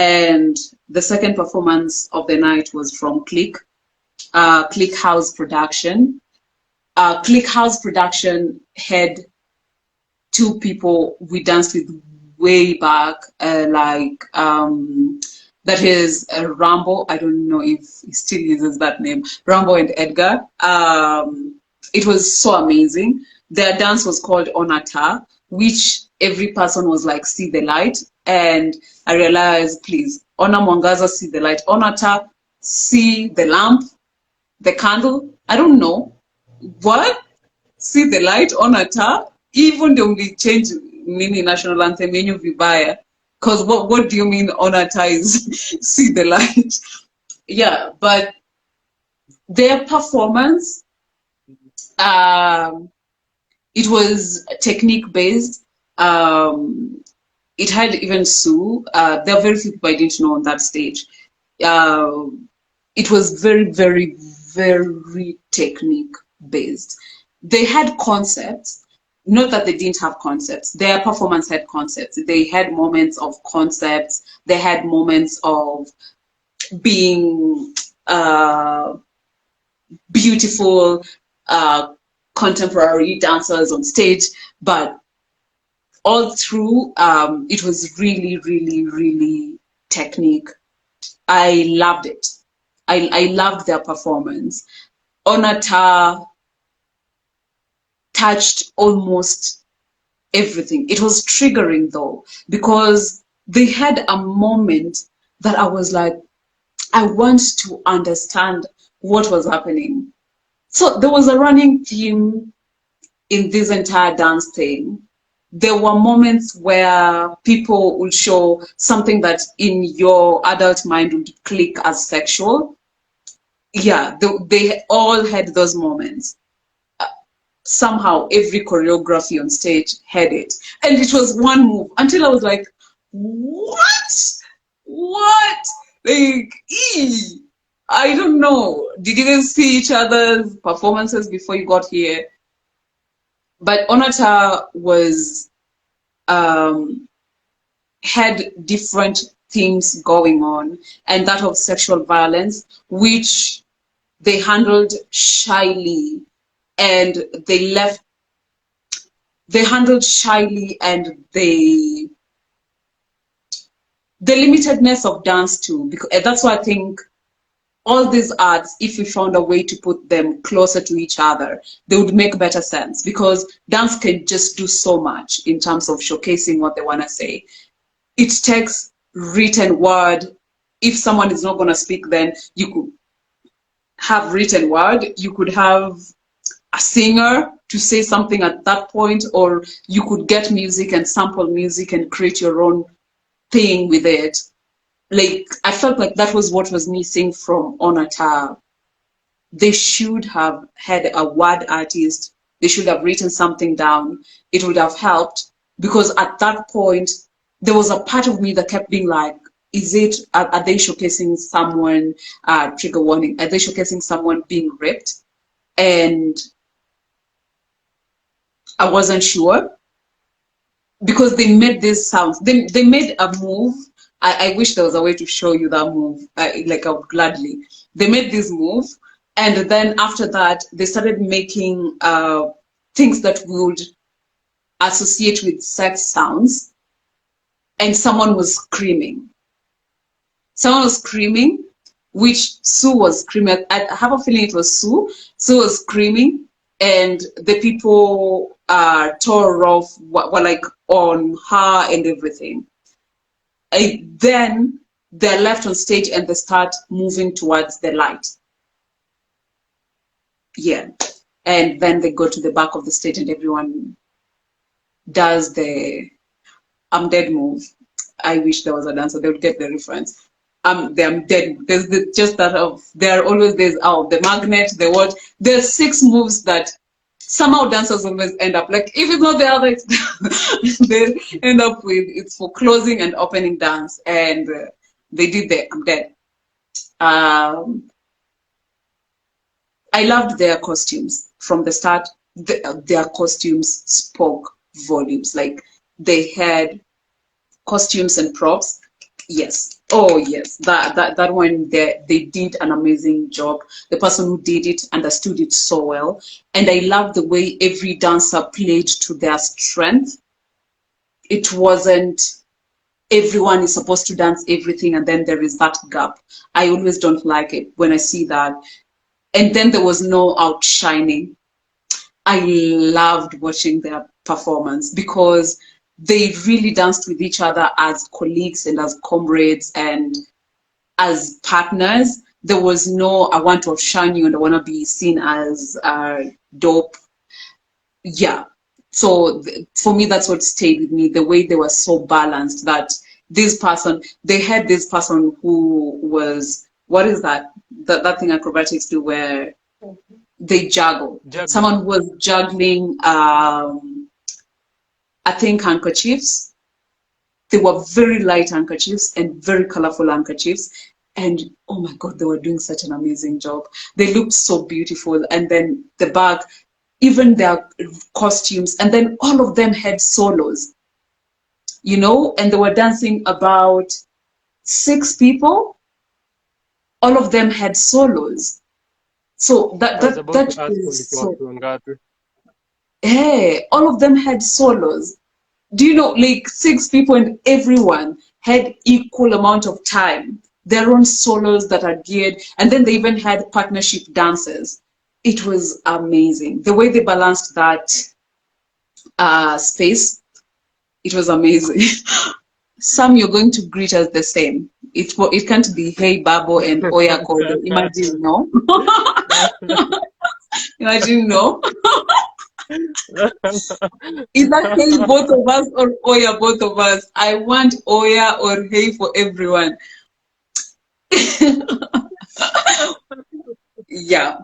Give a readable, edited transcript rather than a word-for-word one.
And the second performance of the night was from Click House Production. Click House Production had two people we danced with way back, that is Rambo. I don't know if he still uses that name, Rambo and Edgar. It was so amazing. Their dance was called Ona Taa, which every person was like, see the light. And I realized, please, Ona Mwangaza, see the light. Ona Taa, see the lamp, the candle. I don't know. What? See the light, Ona Taa? Even the only change mini national anthem yenye vibaya. Because what do you mean Ona Taa is see the light? Yeah, but their performance, it was technique based. It had even Sue. There are very few people I didn't know on that stage. It was very, very, very technique based. They had concepts, not that they didn't have concepts. Their performance had concepts. They had moments of concepts. They had moments of being beautiful contemporary dancers on stage, but all through, it was really, really, really technique. I loved it. I loved their performance. Ona Taa touched almost everything. It was triggering though, because they had a moment that I was like, I want to understand what was happening. So there was a running theme in this entire dance thing. There were moments where people would show something that in your adult mind would click as sexual. Yeah, they all had those moments. Somehow every choreography on stage had it. And it was one move until I was like, what? What? Like, I don't know. Did you guys see each other's performances before you got here? But Ona Taa was, had different themes going on, and that of sexual violence, which they handled shyly, and they handled shyly, and the limitedness of dance too, because that's why I think all these arts, if we found a way to put them closer to each other, they would make better sense, because dance can just do so much in terms of showcasing what they want to say. It takes written word. If someone is not going to speak, then you could have written word. You could have a singer to say something at that point, or you could get music and sample music and create your own thing with it. Like, I felt like that was what was missing from Ona Taa. They should have had a word artist. They should have written something down. It would have helped, because at that point, there was a part of me that kept being like, are they showcasing someone, trigger warning, are they showcasing someone being raped? And I wasn't sure, because they made these sounds. They made a move. I wish there was a way to show you that move. Like, I would gladly. They made this move, and then after that, they started making things that we would associate with sex sounds, and someone was screaming. Someone was screaming, which Sue was screaming. I have a feeling it was Sue. Sue was screaming, and the people tore off, were like on her and everything. Then they're left on stage and they start moving towards the light. Yeah. And then they go to the back of the stage and everyone does the I'm dead move. I wish there was a dancer, they would get the reference. I'm dead. There's just that of, there are always, there's the magnet, the what. There's 6 moves that somehow dancers always end up, like, if it's not the other, they end up with, it's for closing and opening dance. And they did the I'm dead. I loved their costumes from the start. Their costumes spoke volumes. Like, they had costumes and props. Yes. Oh, yes. That one, they did an amazing job. The person who did it understood it so well. And I love the way every dancer played to their strength. It wasn't everyone is supposed to dance everything and then there is that gap. I always don't like it when I see that. And then there was no outshining. I loved watching their performance because they really danced with each other as colleagues and as comrades and as partners. There was no, I want to outshine you and I want to be seen as dope. Yeah. So for me, that's what stayed with me, the way they were so balanced that this person, they had this person who was, what is that? That thing acrobatics do where they juggle. Juggling. Someone was juggling, I think, handkerchiefs. They were very light handkerchiefs and very colorful handkerchiefs. And oh my God, they were doing such an amazing job. They looked so beautiful. And then the bag, even their costumes, and then all of them had solos, and they were dancing about 6 people. All of them had solos. So that I was that about that to ask is walikuwa so. watu wangapi. Hey, all of them had solos. Do you know, like 6 people and everyone had equal amount of time, their own solos that are geared, and then they even had partnership dances. It was amazing. The way they balanced that space, it was amazing. Sam, you're going to greet us the same. It can't be Hey Babo and Oya Kodo. Imagine, no? Imagine, no? Either Hey both of us or Oya both of us. I want Oya or Hey for everyone. Yeah.